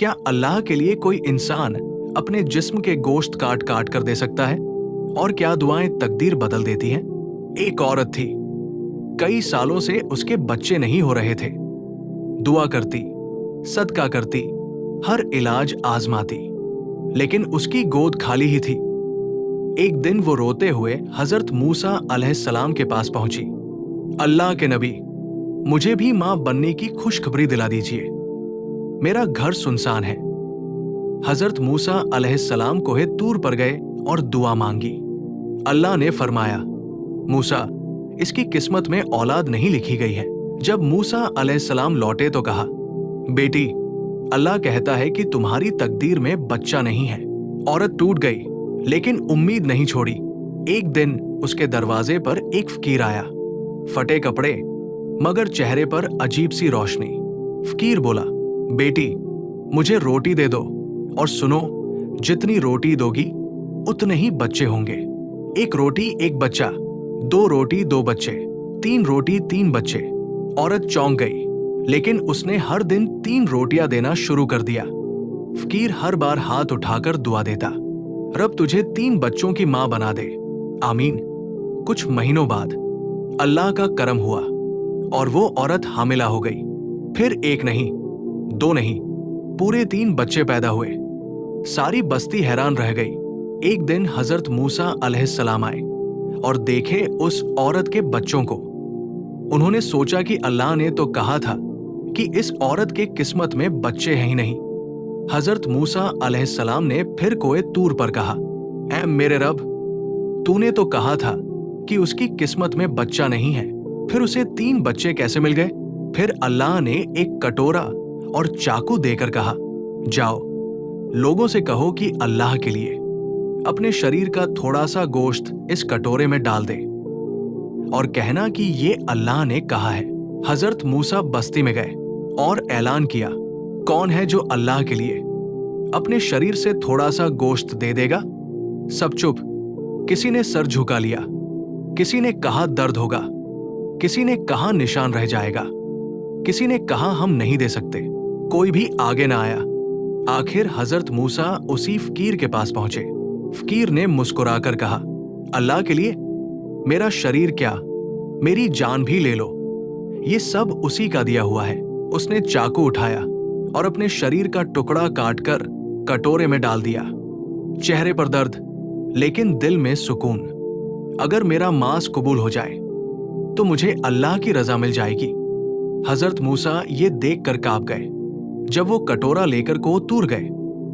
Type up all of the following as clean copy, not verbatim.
क्या अल्लाह के लिए कोई इंसान अपने जिस्म के गोश्त काट काट कर दे सकता है? और क्या दुआएं तकदीर बदल देती हैं? एक औरत थी, कई सालों से उसके बच्चे नहीं हो रहे थे। दुआ करती, सदका करती, हर इलाज आजमाती, लेकिन उसकी गोद खाली ही थी। एक दिन वो रोते हुए हजरत मूसा अलैहिस्सलाम के पास पहुंची। अल्लाह के नबी, मुझे भी मां बनने की खुशखबरी दिला दीजिए, मेरा घर सुनसान है। हजरत मूसा अलैहिस्सलाम कोहे तूर पर गए और दुआ मांगी। अल्लाह ने फरमाया, मूसा, इसकी किस्मत में औलाद नहीं लिखी गई है। जब मूसा अलैहिस्सलाम लौटे तो कहा, बेटी, अल्लाह कहता है कि तुम्हारी तकदीर में बच्चा नहीं है। औरत टूट गई, लेकिन उम्मीद नहीं छोड़ी। एक दिन उसके दरवाजे पर एक फकीर आया, फटे कपड़े मगर चेहरे पर अजीब सी रोशनी। फकीर बोला, बेटी, मुझे रोटी दे दो, और सुनो, जितनी रोटी दोगी उतने ही बच्चे होंगे। एक रोटी एक बच्चा, दो रोटी दो बच्चे, तीन रोटी तीन बच्चे। औरत चौंक गई, लेकिन उसने हर दिन 3 रोटियां देना शुरू कर दिया। फकीर हर बार हाथ उठाकर दुआ देता, रब तुझे 3 बच्चों की मां बना दे, आमीन। कुछ महीनों बाद अल्लाह का करम हुआ और वो औरत हामिला हो गई। फिर एक नहीं, 2 नहीं, पूरे 3 बच्चे पैदा हुए। सारी बस्ती हैरान रह गई। एक दिन हजरत मूसा अलैहिस्सलाम आए और देखे उस औरत के बच्चों को। उन्होंने सोचा कि अल्लाह ने तो कहा था कि इस औरत के किस्मत में बच्चे हैं ही नहीं। हजरत मूसा अलैहिस्सलाम ने फिर कोए तूर पर कहा, ऐ मेरे रब, तूने तो कहा था कि उसकी किस्मत में बच्चा नहीं है, फिर उसे 3 बच्चे कैसे मिल गए? फिर अल्लाह ने एक कटोरा और चाकू देकर कहा, जाओ, लोगों से कहो कि अल्लाह के लिए अपने शरीर का थोड़ा सा गोश्त इस कटोरे में डाल दे और कहना कि ये अल्लाह ने कहा है। हजरत मूसा बस्ती में गए और ऐलान किया, कौन है जो अल्लाह के लिए अपने शरीर से थोड़ा सा गोश्त दे देगा? सब चुप। किसी ने सर झुका लिया, किसी ने कहा दर्द होगा, किसी ने कहा निशान रह जाएगा, किसी ने कहा हम नहीं दे सकते। कोई भी आगे ना आया। आखिर हजरत मूसा उसी फकीर के पास पहुंचे। फकीर ने मुस्कुराकर कहा, अल्लाह के लिए मेरा शरीर क्या, मेरी जान भी ले लो, ये सब उसी का दिया हुआ है। उसने चाकू उठाया और अपने शरीर का टुकड़ा काटकर कटोरे में डाल दिया। चेहरे पर दर्द, लेकिन दिल में सुकून। अगर मेरा मांस कबूल हो जाए तो मुझे अल्लाह की रजा मिल जाएगी। हजरत मूसा ये देख कर कांप गए। जब वो कटोरा लेकर को तूर गए,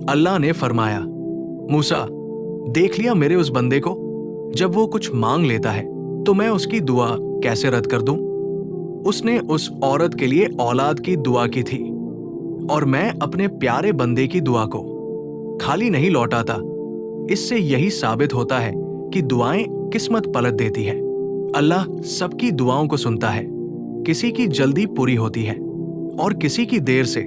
अल्लाह ने फरमाया, मूसा, देख लिया मेरे उस बंदे को, जब वो कुछ मांग लेता है तो मैं उसकी दुआ कैसे रद्द कर दूं? उसने उस औरत के लिए औलाद की दुआ की थी और मैं अपने प्यारे बंदे की दुआ को खाली नहीं लौटाता। इससे यही साबित होता है कि दुआएं किस्मत पलट देती है। अल्लाह सबकी दुआओं को सुनता है। किसी की जल्दी पूरी होती है और किसी की देर से।